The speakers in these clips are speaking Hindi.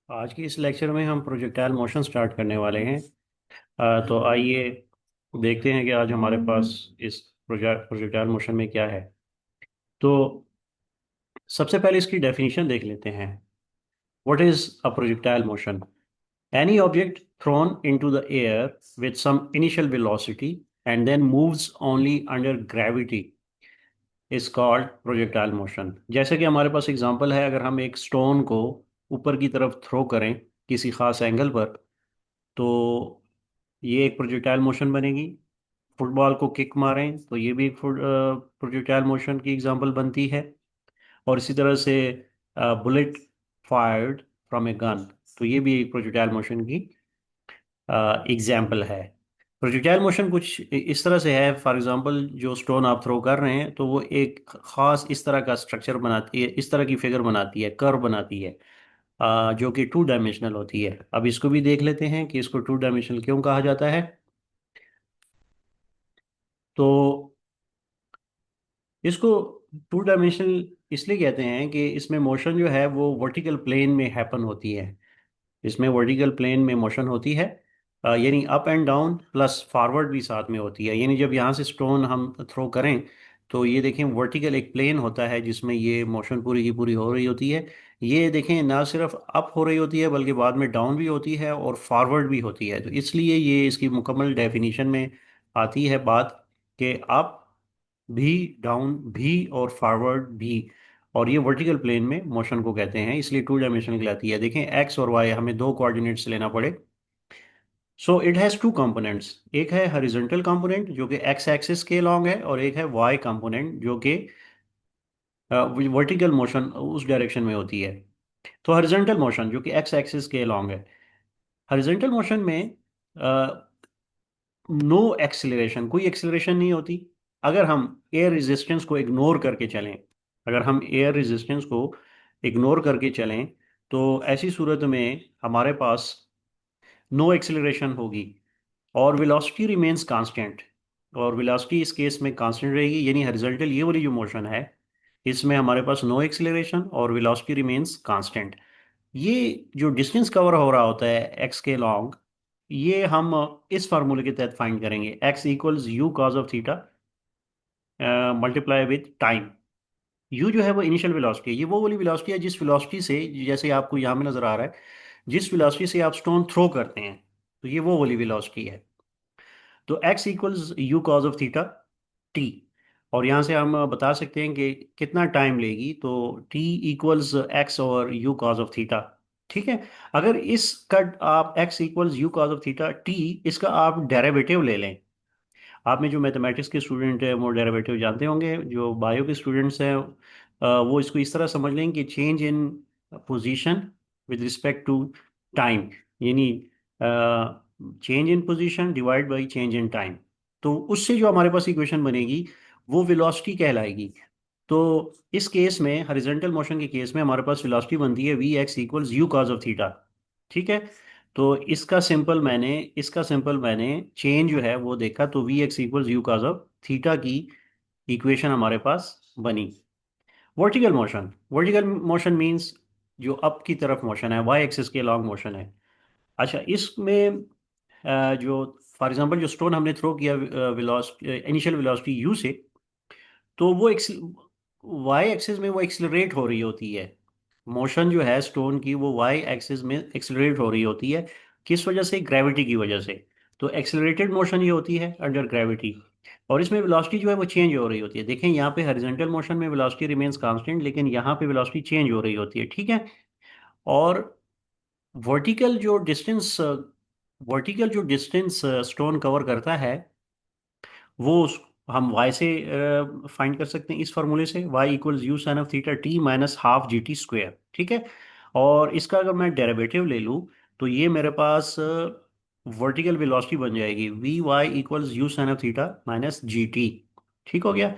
आज की इस लेक्चर में हम प्रोजेक्टाइल मोशन स्टार्ट करने वाले हैं। तो आइए देखते हैं कि आज हमारे पास इस प्रोजेक्टाइल मोशन में क्या है। तो सबसे पहले इसकी डेफिनेशन देख लेते हैं। What is a projectile motion? Any object thrown into the air with some initial velocity and then moves only under gravity is called projectile motion. जैसे कि हमारे पास एग्जांपल है, अगर हम एक स्टोन को ऊपर की तरफ थ्रो करें किसी खास एंगल पर, तो ये एक प्रोजेक्टाइल मोशन बनेगी। फुटबॉल को किक मारें तो ये भी एक प्रोजेक्टाइल मोशन की एग्जांपल बनती है। और इसी तरह से bullet fired from a gun, तो ये भी एक प्रोजेक्टाइल मोशन की एग्जाम्पल है। प्रोजेक्टाइल मोशन कुछ इस तरह से है। फॉर एग्जांपल, जो स्टोन आप थ्रो कर रहे हैं तो वो एक खास इस तरह का स्ट्रक्चर बनाती है, इस तरह की फिगर बनाती है, कर्व बनाती है, जो कि टू डायमेंशनल होती है। अब इसको भी देख लेते हैं कि इसको टू डायमेंशनल क्यों कहा जाता है। तो इसको टू डायमेंशनल इसलिए कहते हैं कि इसमें मोशन जो है वो वर्टिकल प्लेन में हैपन होती है। इसमें वर्टिकल प्लेन में मोशन होती है, यानी up and down plus forward भी साथ में होती है। यानी जब यहाँ से स्टोन हम थ्रो करें तो ये देखें, वर्टिकल एक प्लेन होता है जिसमें ये मोशन पूरी की पूरी हो रही होती है। ये देखें, ना सिर्फ अप हो रही होती है बल्कि बाद में डाउन भी होती है और फॉरवर्ड भी होती है। तो इसलिए ये इसकी मुकम्मल डेफिनेशन में आती है बात कि अप भी, डाउन भी और फॉरवर्ड भी। और ये वर्टिकल प्लेन में मोशन को कहते हैं, इसलिए टू डायमेंशनल कहलाती है। देखें, एक्स और वाई हमें दो कोऑर्डिनेट्स लेना पड़े। So it has two components. एक है हॉरिजॉन्टल कंपोनेंट जो कि एक्स एक्सिस के अलॉन्ग है, और एक है वाई कंपोनेंट जो कि वर्टिकल मोशन उस डायरेक्शन में होती है। तो हॉरिजॉन्टल मोशन जो कि एक्स एक्सिस के अलॉन्ग है, हॉरिजॉन्टल मोशन में नो एक्सिलरेशन, कोई एक्सिलरेशन नहीं होती। अगर हम एयर रेजिस्टेंस को इग्नोर करके चलें, अगर हम एयर रेजिस्टेंस को इग्नोर करके चलें तो ऐसी सूरत में हमारे पास नो एक्सिलरेशन होगी और वेलोसिटी रिमेन्स कांस्टेंट। और वेलोसिटी इस केस में कांस्टेंट रहेगी, यानी हॉरिजॉन्टल ये वाली जो मोशन है इसमें हमारे पास नो एक्सिलरेशन और वेलोसिटी रिमेन्स कांस्टेंट। ये जो डिस्टेंस कवर हो रहा होता है एक्स के लॉन्ग, ये हम इस फार्मूले के तहत फाइंड करेंगे। X equals u cos of theta multiply with time. You जो है वो इनिशियल वेलोसिटी है, ये वो वाली वेलोसिटी है जिस वेलोसिटी से, जैसे आपको यहाँ में नजर आ रहा है, जिस वेलोसिटी से आप स्टोन थ्रो करते हैं, तो ये वो वाली वेलोसिटी है। तो x equals u cos of theta T. और यहाँ से हम बता सकते हैं कि कितना टाइम लेगी, तो टी इक्वल्स एक्स और यू कॉज ऑफ थीटा। ठीक है। अगर इसका आप x equals u cos of theta T, इसका आप डेरिवेटिव ले लें। आप में जो मैथमेटिक्स के स्टूडेंट हैं वो डेरिवेटिव जानते होंगे, जो बायो के स्टूडेंट्स हैं वो इसको इस तरह समझ लें कि change in position with respect to time, यानी change in position divide by change in time. तो उससे जो हमारे पास इक्वेशन बनेगी वो वेलोसिटी कहलाएगी। तो इस केस में, हॉरिजॉन्टल मोशन के केस में, हमारे पास वेलोसिटी बनती है v x equals u cos of theta. ठीक है। तो इसका सिंपल मैंने चेंज जो है वो देखा, तो v x equals u cos of theta की इक्वेशन हमारे पास बनी। वर्टिकल मोशन मींस जो अप की तरफ मोशन है, वाई एक्सिस के लॉन्ग मोशन है। अच्छा, इसमें जो फॉर एग्जांपल जो स्टोन हमने थ्रो किया इनिशियल वेलोसिटी यू से, तो वो वाई एक्सिस में वो एक्सिलरेट हो रही होती है। मोशन जो है स्टोन की वो वाई एक्सिस में एक्सिलरेट हो रही होती है। किस वजह से? ग्रेविटी की वजह से। तो एक्सिलरेटेड मोशन ये होती है अंडर ग्रेविटी। और इसमें वेलोसिटी जो है वो चेंज हो रही होती है। देखें, यहाँ पे हॉरिजॉन्टल मोशन में वेलोसिटी रिमेन्स कांस्टेंट, लेकिन यहाँ पे वेलोसिटी चेंज हो रही होती है। ठीक है। और वर्टिकल जो डिस्टेंस वर्टिकल जो डिस्टेंस स्टोन कवर करता है वो हम y से फाइंड कर सकते हैं, इस फॉर्मूले से y equals u sine of theta t minus half g t square. ठीक है। और इसका अगर मैं डेरिवेटिव ले लूँ तो ये मेरे पास वर्टिकल वेलोसिटी बन जाएगी v y equals u sine of theta minus g t. ठीक हो गया।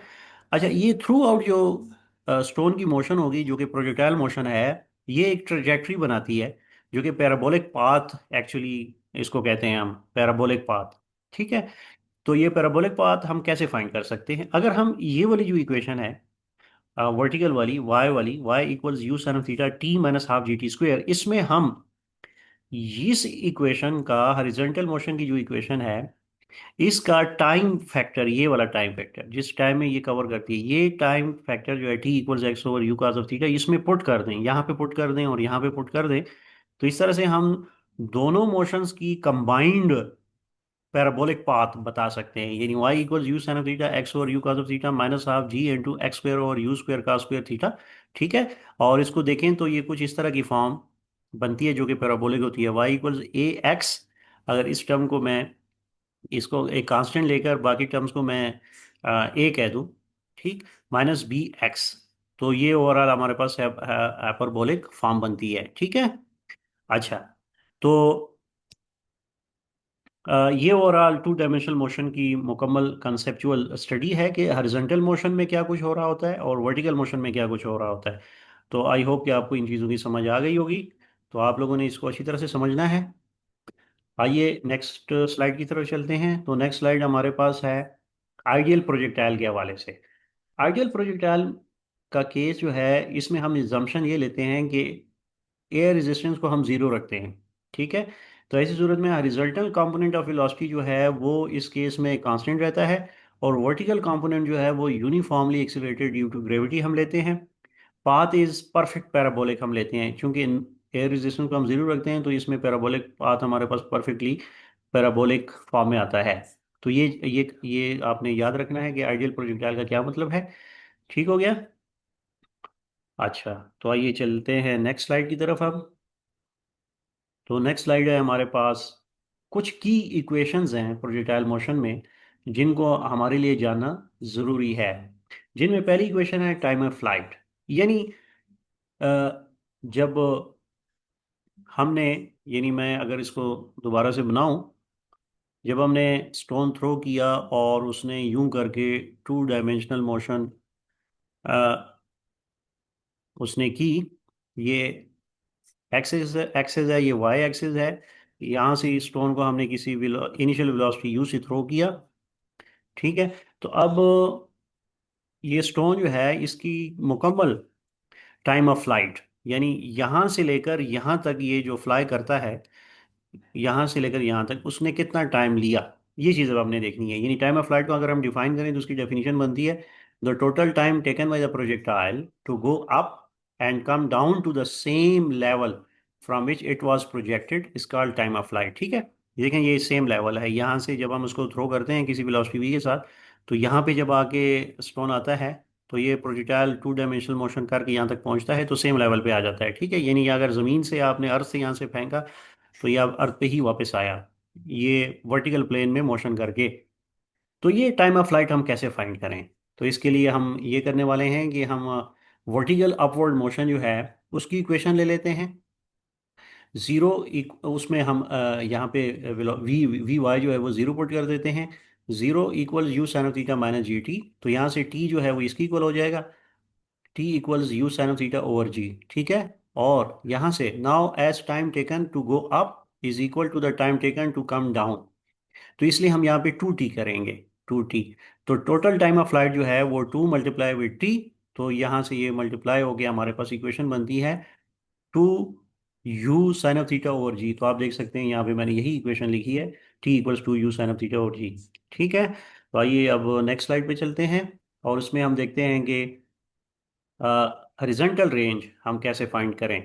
अच्छा, ये थ्रू आउट जो स्टोन की मोशन होगी जो कि प्रोजेक्टाइल मोशन है, ये एक ट्रेजेक्ट्री बनाती है जो कि पैराबोलिक पाथ, एक्चुअली इसको कहते हैं हम पैराबोलिक पाथ। ठीक है। तो ये पैराबोलिक पाथ हम कैसे फाइंड कर सकते हैं? अगर हम ये वाली जो इक्वेशन है वर्टिकल वाली y equals u sine of theta t minus half g t square, इसमें हम इस इक्वेशन का, हॉरिजॉन्टल मोशन की जो इक्वेशन है, इसका टाइम फैक्टर, ये वाला टाइम फैक्टर जिस टाइम में ये कवर करती है, ये टाइम फैक्टर जो है T equals x over u cos of theta, इसमें पुट कर दें, यहाँ पे पुट कर दें और यहाँ पे पुट कर दें। तो इस तरह से हम दोनों मोशंस की कंबाइंड पैराबोलिक पाथ बता सकते हैं, यानी y equals u sine of theta x over u cos of theta minus half g into x square और यू स्क्वायर का स्क्वायर थीटा। ठीक है। और इसको देखें तो ये कुछ इस तरह की फॉर्म बनती है जो कि पैराबोलिक होती है। y इक्वल्स ए एक्स, अगर इस टर्म को मैं, इसको एक कांस्टेंट लेकर बाकी टर्म्स को मैं ए कह दूं, ठीक, माइनस बी एक्स, तो ये ओवरऑल हमारे पास हाइपरबोलिक फॉर्म बनती है। ठीक है। अच्छा, तो ये ओवरऑल टू डायमेंशनल मोशन की मुकम्मल कंसेप्चुअल स्टडी है कि हॉरिजॉन्टल मोशन में क्या कुछ हो रहा होता है और वर्टिकल मोशन में क्या कुछ हो रहा होता है। तो आई होप कि आपको इन चीज़ों की समझ आ गई होगी। तो आप लोगों ने इसको अच्छी तरह से समझना है। आइए नेक्स्ट स्लाइड की तरफ चलते हैं। तो नेक्स्ट स्लाइड हमारे पास है आइडियल प्रोजेक्टाइल के हवाले से। आइडियल प्रोजेक्टाइल का केस जो है, इसमें हम इजम्पशन ये लेते हैं कि एयर रेजिस्टेंस को हम जीरो रखते हैं। ठीक है। तो ऐसी सूरत में रिजल्टेंट कंपोनेंट ऑफ वेलोसिटी जो है वो इस केस में कांस्टेंट रहता है, और वर्टिकल कंपोनेंट जो है वो uniformly accelerated due to gravity हम लेते हैं। पाथ इज परफेक्ट पैराबोलिक हम लेते हैं, क्योंकि एयर रेजिस्टेंस को हम जीरो रखते हैं तो इसमें पैराबोलिक पाथ हमारे पास परफेक्टली पैराबोलिक फॉर्म में आता है। तो ये आपने याद रखना है कि आइडियल प्रोजेक्टाइल का क्या मतलब है। ठीक हो गया। अच्छा, तो आइए चलते हैं नेक्स्ट स्लाइड की तरफ अब। तो नेक्स्ट स्लाइड है हमारे पास, कुछ की इक्वेशंस हैं प्रोजेक्टाइल मोशन में जिनको हमारे लिए जानना ज़रूरी है। जिनमें पहली इक्वेशन है टाइम ऑफ फ्लाइट, यानी अ, जब हमने, यानी मैं अगर इसको दोबारा से बनाऊं, जब हमने स्टोन थ्रो किया और उसने यूं करके टू डायमेंशनल मोशन उसने की, ये एक्सिस एक्सिस है, ये वाई एक्सिस है, यहाँ से इस स्टोन को हमने किसी इनिशियल वेलोसिटी यू से थ्रो किया। ठीक है। तो अब ये स्टोन जो है इसकी मुकम्मल टाइम ऑफ फ्लाइट, यानी यहाँ से लेकर यहाँ तक ये जो फ्लाई करता है, यहाँ से लेकर यहाँ तक उसने कितना टाइम लिया, ये चीज़ अब हमने देखनी है। यानी टाइम ऑफ फ्लाइट को अगर हम डिफाइन करें तो उसकी डेफिनेशन बनती है the total time taken by the projectile to go up and come down to the same level from which it was projected is called time of flight. ठीक है। देखें ये सेम लेवल है, यहाँ से जब हम उसको थ्रो करते हैं किसी वेलोसिटी v के साथ, तो यहाँ पे जब आके स्टोन आता है तो ये प्रोजेक्टाइल टू डायमेंशनल मोशन करके यहाँ तक पहुँचता है तो सेम लेवल पे आ जाता है। ठीक है। यानी अगर ज़मीन से आपने अर्थ से यहाँ से फेंका तो ये अब अर्थ पे ही वापस आया, ये वर्टिकल प्लेन में मोशन करके। तो ये टाइम ऑफ फ्लाइट हम कैसे फाइंड करें? तो इसके लिए हम ये करने वाले हैं कि हम वर्टिकल अपवर्ड मोशन जो है उसकी इक्वेशन ले लेते हैं। जीरो, उसमें हम यहाँ पे वी वी वाई जो है वो जीरो पुट कर देते हैं। Zero equal u sine of theta minus g t, तो यहाँ से टी जो है वो इसकी इक्वल हो जाएगा, T equals u sine of theta over g. ठीक है। और यहाँ से now as time taken to go up is equal to the time taken to come down, तो इसलिए हम यहाँ पे टू टी करेंगे, टू टी। तो टोटल टाइम ऑफ फ्लाइट जो है वो टू मल्टीप्लाई विद टी, तो यहाँ से ये मल्टीप्लाई हो गया, हमारे पास इक्वेशन बनती है two u sine of theta over g. तो आप देख सकते हैं यहाँ पे मैंने यही इक्वेशन लिखी है, T equals two u sine of theta over g. ठीक है। तो आइए अब नेक्स्ट स्लाइड पे चलते हैं और उसमें हम देखते हैं कि हॉरिजॉन्टल रेंज हम कैसे फाइंड करें।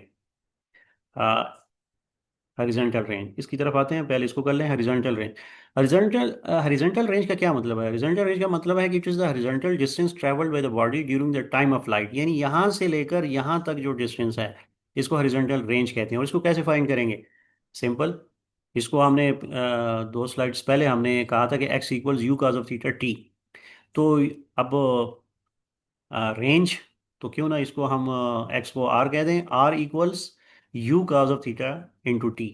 हॉरिजॉन्टल रेंज, इसकी तरफ आते हैं, पहले इसको कर लें हॉरिजॉन्टल रेंज। हॉरिजॉन्टल रेंज का क्या मतलब है? हॉरिजॉन्टल रेंज का मतलब है कि it is the horizontal distance travelled by the body during the time of flight, यानी यहाँ से लेकर यहाँ तक जो डिस्टेंस है इसको हॉरिजॉन्टल रेंज कहते हैं। और इसको कैसे फाइंड करेंगे? सिंपल, इसको हमने दो स्लाइड्स पहले हमने कहा था कि x equals u cos of theta T. तो अब रेंज, तो क्यों ना इसको हम एक्स को आर कह दें, r equals u cos of theta into t.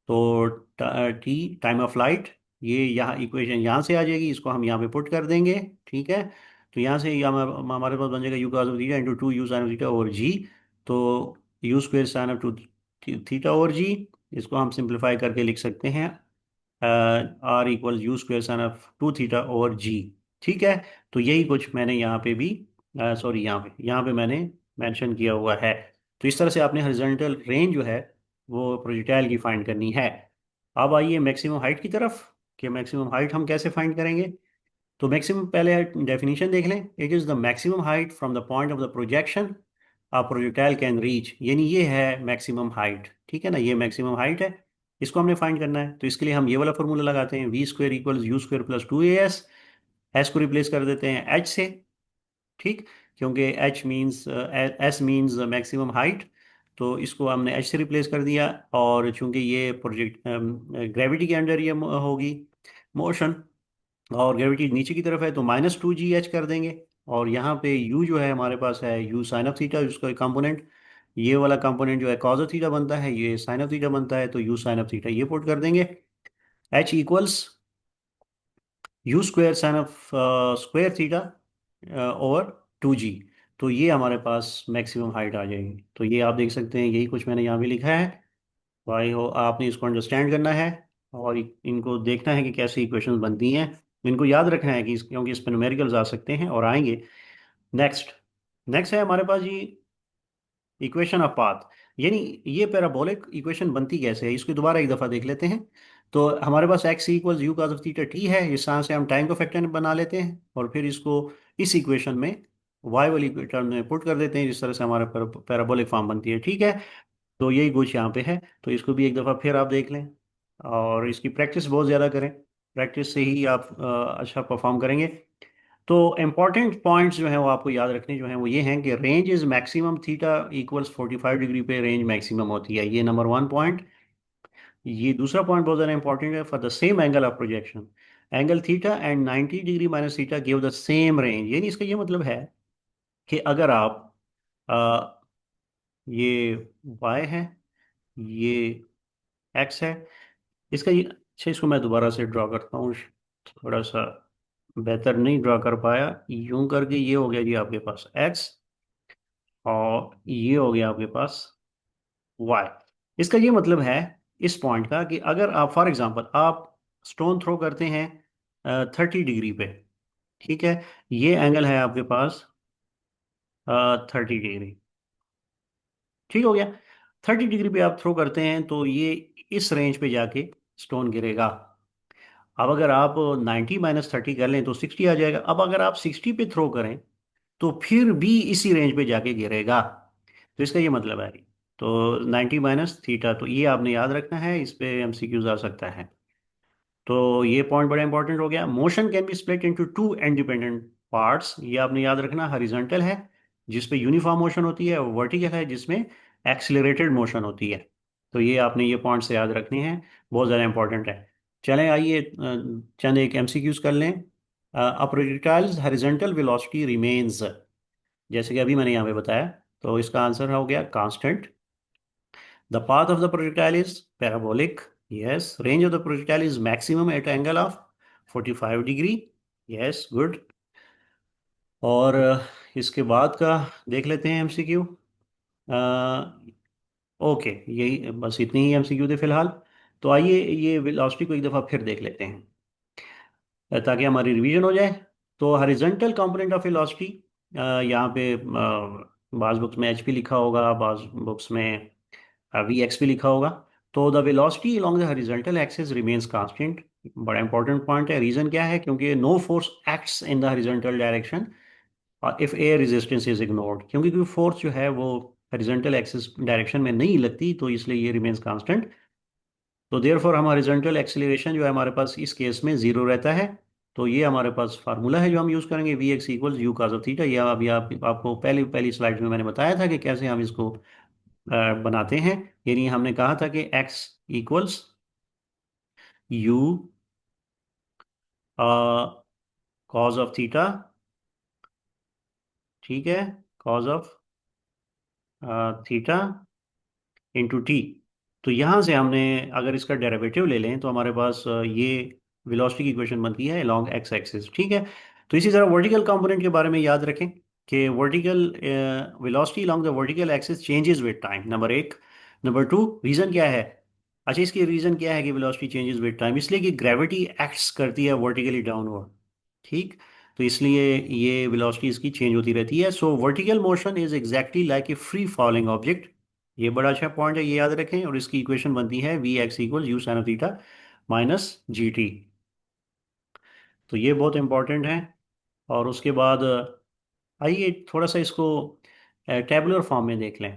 तो टी टाइम ऑफ फ्लाइट, ये यहाँ इक्वेशन यहाँ से आ जाएगी, इसको हम यहाँ पे पुट कर देंगे। ठीक है। तो यहाँ से हमारे पास बन जाएगा u cos of theta into two u sine of theta over g. तो u square sine of two theta over g, इसको हम सिंप्लीफाई करके लिख सकते हैं R equal u square sine of two theta over g. ठीक है। तो यही कुछ मैंने यहाँ पे भी, सॉरी, यहाँ पे मैंने मेंशन किया हुआ है। तो इस तरह से आपने हॉरिजॉन्टल रेंज जो है वो प्रोजेक्टाइल की फाइंड करनी है। अब आइए मैक्सिमम हाइट की तरफ, कि मैक्सिमम हाइट हम कैसे फाइंड करेंगे। तो मैक्सिमम पहले डेफिनेशन देख लें। It is the maximum height from the point of the projection a projectile can reach, यानी ये है मैक्सिमम हाइट, ठीक है ना, ये मैक्सिमम हाइट है। इसको हमने फाइंड करना है, तो इसके लिए हम ये वाला फॉर्मूला लगाते हैं, v square equals u square plus 2 s. S को रिप्लेस कर देते हैं एच से, ठीक, क्योंकि h means s means maximum height, तो इसको हमने एच से रिप्लेस कर दिया। और चूंकि ये प्रोजेक्ट ग्रेविटी के अंडर ये होगी मोशन, और ग्रेविटी नीचे की तरफ है, तो -2 GH कर देंगे। और यहाँ पे u जो है हमारे पास है u साइन ऑफ थीटा, उसका एक कंपोनेंट, ये वाला कंपोनेंट जो है कॉस ऑफ थीटा बनता है, ये साइन ऑफ थीटा बनता है, तो u साइन ऑफ थीटा ये पुट कर देंगे। h equals u square sine of square theta over 2g। तो ये हमारे पास मैक्सिमम हाइट आ जाएगी। तो ये आप देख सकते हैं, यही कुछ मैंने यहाँ भी लिखा है। भाई हो, आपने इसको अंडरस्टैंड करना है और इनको देखना है कि कैसे इक्वेशंस बनती हैं। इनको याद रखना है कि क्योंकि इस पर न्यूमेरिकल्स आ सकते हैं और आएंगे। नेक्स्ट, नेक्स्ट है हमारे पास ये इक्वेशन ऑफ पाथ, यानी ये पैराबोलिक इक्वेशन बनती कैसे है, इसको दोबारा एक दफ़ा देख लेते हैं। तो हमारे पास x equals u cos of theta T है, इस तरह से हम टाइम को फैक्टर बना लेते हैं और फिर इसको इस इक्वेशन में वाई वाली टर्म में पुट कर देते हैं, जिस तरह से हमारे पैराबोलिक फॉर्म बनती है, ठीक है। तो यही कुछ यहाँ पे है, तो इसको भी एक दफ़ा फिर आप देख लें और इसकी प्रैक्टिस बहुत ज़्यादा करें। प्रैक्टिस से ही आप अच्छा परफॉर्म करेंगे। तो इम्पॉर्टेंट पॉइंट्स जो हैं वो आपको याद रखने जो हैं वो ये हैं कि range is maximum theta equals 45 degree पे रेंज मैक्सिमम होती है, ये नंबर 1 पॉइंट। ये दूसरा पॉइंट बहुत ज़्यादा इंपॉर्टेंट है, for the same angle of projection angle theta and 90 degree minus theta give the same range, यानी इसका ये मतलब है कि अगर आप ये y है, ये x है, इसका ये, अच्छा इसको मैं दोबारा से ड्रॉ करता हूँ, थोड़ा सा बेहतर नहीं ड्रॉ कर पाया, यूं करके ये हो गया जी आपके पास x, और ये हो गया आपके पास y। इसका ये मतलब है इस पॉइंट का कि अगर आप फॉर एग्जांपल आप स्टोन थ्रो करते हैं 30 डिग्री पे, ठीक है, ये एंगल है आपके पास 30 डिग्री, ठीक हो गया। 30 डिग्री पे आप थ्रो करते हैं तो ये इस रेंज पे जाके स्टोन गिरेगा। अब अगर आप 90 - 30 कर लें तो 60 आ जाएगा। अब अगर आप 60 पे थ्रो करें तो फिर भी इसी रेंज पे जाके गिरेगा। तो इसका ये मतलब है, तो 90 - थीटा, तो ये आपने याद रखना है, इस पे एमसीक्यूज आ सकता है। तो ये पॉइंट बड़ा इंपॉर्टेंट हो गया। Motion can be split into two independent parts, ये आपने याद रखना। हॉरिजॉन्टल है जिसपे यूनिफॉर्म मोशन होती है, और वर्टिकल है जिसमें एक्सिलरेटेड मोशन होती है। तो ये आपने ये पॉइंट्स याद रखने हैं, बहुत ज़्यादा इंपॉर्टेंट है। चलें आइए चंद एक एमसीक्यूज कर लें। अ प्रोजेक्टाइल्स हॉरिजॉन्टल वेलोसिटी रिमेन्स, जैसे कि अभी मैंने यहाँ पे बताया, तो इसका आंसर हो गया constant. The path of the projectile is parabolic. Yes. Range of the projectile is maximum at angle of 45 degree. Yes, good. और इसके बाद का देख लेते हैं एमसीक्यू। ओके, यही बस इतनी ही एमसीक्यू थे फिलहाल। तो आइए ये वेलोसिटी को एक दफ़ा फिर देख लेते हैं ताकि हमारी रिवीजन हो जाए। तो हॉरिजॉन्टल कंपोनेंट ऑफ वेलोसिटी, यहाँ पे बाज़ बुक्स में एचपी लिखा होगा, बाज़ बुक्स में वी एक्स भी लिखा होगा। तो the velocity along the horizontal axis remains constant. बड़ा इंपॉर्टेंट पॉइंट है। रीजन क्या है? क्योंकि no force acts in the horizontal direction if air resistance is ignored, क्योंकि कोई फोर्स जो है वो हॉरिजॉन्टल एक्सिस डायरेक्शन में नहीं लगती, तो इसलिए ये रिमेन्स कांस्टेंट। तो देयरफॉर हम हॉरिजॉन्टल एक्सीलरेशन जो है हमारे पास इस केस में जीरो रहता है। तो ये हमारे पास फार्मूला है जो हम यूज़ करेंगे, v x equals u cos of theta. ये अभी आपको पहली पहली स्लाइड में मैंने बताया था कि कैसे हम इसको बनाते हैं। यानी हमने कहा था कि x equals u cos of theta, ठीक है, cause of theta into t. तो यहाँ से हमने अगर इसका डेरिवेटिव ले लें तो हमारे पास ये वेलोसिटी की इक्वेशन बनती है अलॉन्ग एक्स एक्सिस, ठीक है। तो इसी तरह वर्टिकल कंपोनेंट के बारे में याद रखें कि vertical velocity along the vertical axis changes with time, number एक। नंबर टू, रीज़न क्या है? अच्छा, इसकी रीज़न क्या है कि वेलोसिटी चेंजेस विद टाइम? इसलिए कि ग्रेविटी एक्ट्स करती है वर्टिकली डाउनवर्ड, ठीक। तो इसलिए ये वेलोसिटी इसकी चेंज होती रहती है। सो vertical motion is exactly like a free falling object, ये बड़ा अच्छा पॉइंट है, ये याद रखें। और इसकी इक्वेशन बनती है v x equal u sine of theta minus g t. तो ये बहुत इंपॉर्टेंट है। और उसके बाद आइए थोड़ा सा इसको टेबुलर फॉर्म में देख लें।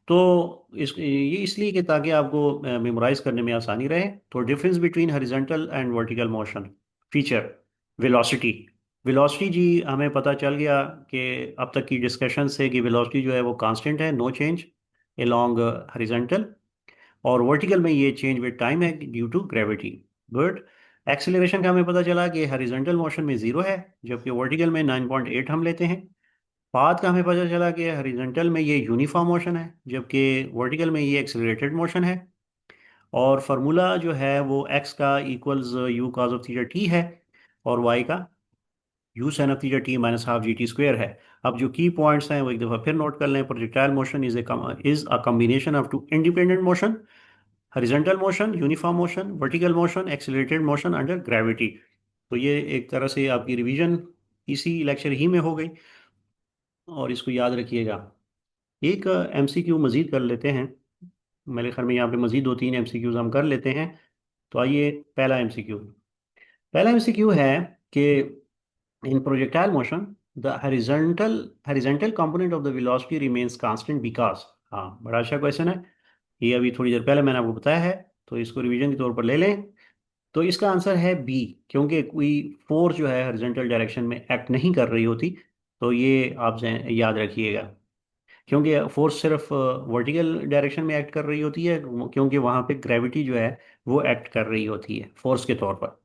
तो ये इसलिए कि ताकि आपको मेमोराइज करने में आसानी रहे। तो difference between horizontal and vertical motion feature velocity. Velocity जी हमें पता चल गया कि अब तक की डिस्कशन से कि वेलोसिटी जो है वो कांस्टेंट है, नो चेंज अलोंग हॉरिजॉन्टल। और वर्टिकल में ये चेंज विद टाइम है due to gravity. Good. Acceleration का हमें पता चला कि हॉरिजॉन्टल मोशन में 0 है, जबकि वर्टिकल में 9.8 हम लेते हैं। पाथ का हमें पता चला कि हॉरिजॉन्टल में ये यूनिफॉर्म मोशन है, जबकि वर्टिकल में ये एक्सेलरेटेड मोशन है। और फार्मूला जो है वो एक्स का equals u cos of theta T है, और वाई का u sine of theta t minus half g t square है। अब जो की पॉइंट्स हैं वो एक दफ़ा फिर नोट कर लें। Projectile motion is a combination of two independent motion, horizontal motion, uniform motion, vertical motion, accelerated motion under gravity. तो ये एक तरह से आपकी रिवीजन इसी लेक्चर ही में हो गई, और इसको याद रखिएगा। एक एमसीक्यू मजीद कर लेते हैं। मेरे ख्याल में यहाँ पे मजीद 2-3 एमसीक्यूज हम कर लेते हैं। तो आइए, पहला एमसीक्यू। पहला एमसीक्यू है कि in projectile motion the horizontal component of the velocity remains constant because. हाँ, बड़ा अच्छा क्वेश्चन है। ये अभी थोड़ी देर पहले मैंने आपको बताया है, तो इसको रिवीजन के तौर पर ले लें। तो इसका आंसर है बी, क्योंकि कोई फोर्स जो है हॉरिजॉन्टल डायरेक्शन में एक्ट नहीं कर रही होती। तो ये आप याद रखिएगा, क्योंकि फोर्स सिर्फ वर्टिकल डायरेक्शन में एक्ट कर रही होती है, क्योंकि वहां पे ग्रेविटी जो है वो एक्ट कर रही होती है फोर्स के तौर पर।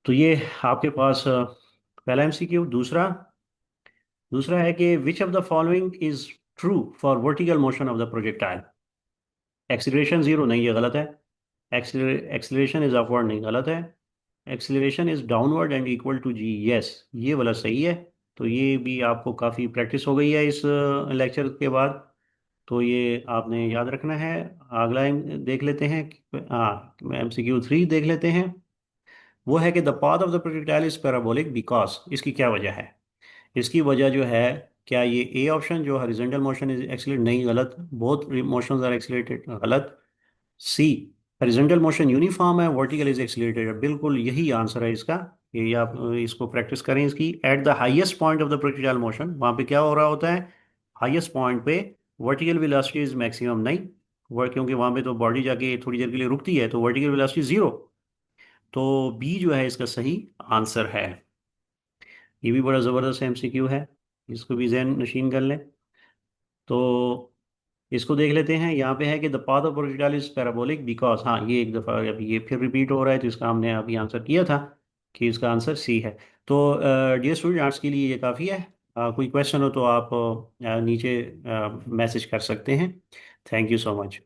तो ये आपके पास पहला एमसीक्यू। दूसरा दूसरा है कि which of the following is true for vertical motion of the projectile. Acceleration 0 नहीं, ये गलत है। एक्सीलरेशन इज अपवर्ड नहीं, गलत है। Acceleration is downward and equal to g, yes, ये वाला सही है। तो ये भी आपको काफ़ी प्रैक्टिस हो गई है इस लेक्चर के बाद। तो ये आपने याद रखना है। अगला देख लेते हैं। हाँ, MCQ 3 देख लेते हैं। वो है कि the path of the projectile is parabolic because. इसकी क्या वजह है? इसकी वजह जो है, क्या ये ए ऑप्शन जो हॉरिजॉन्टल मोशन इज एक्सीलरेट, नहीं, गलत। बोथ मोशंस आर एक्सीलरेटेड, गलत। सी, हॉरिजॉन्टल मोशन यूनिफॉर्म है, वर्टिकल इज एक्सीलरेटेड, बिल्कुल यही आंसर है इसका। ये आप इसको प्रैक्टिस करें इसकी। At the highest point of the projectile motion, वहां पे क्या हो रहा होता है? हाईएस्ट पॉइंट पे वर्टिकल वेलोसिटी इज मैक्सिमम नहीं, क्योंकि वहां पे तो बॉडी जाके थोड़ी देर के लिए रुकती है, तो वर्टिकल वेलोसिटी 0। तो बी जो है इसका सही आंसर है। ये भी बड़ा ज़बरदस्त एमसीक्यू है, इसको भी जहन नशीन कर लें। तो इसको देख लेते हैं। यहाँ पे है कि the path of projectile is parabolic because. हाँ, ये एक दफ़ा अभी ये फिर रिपीट हो रहा है, तो इसका हमने अभी आंसर किया था कि इसका आंसर सी है। तो डियर स्टूडेंट, आर्ट्स के लिए ये काफ़ी है। कोई क्वेश्चन हो तो आप नीचे मैसेज कर सकते हैं। Thank you so much.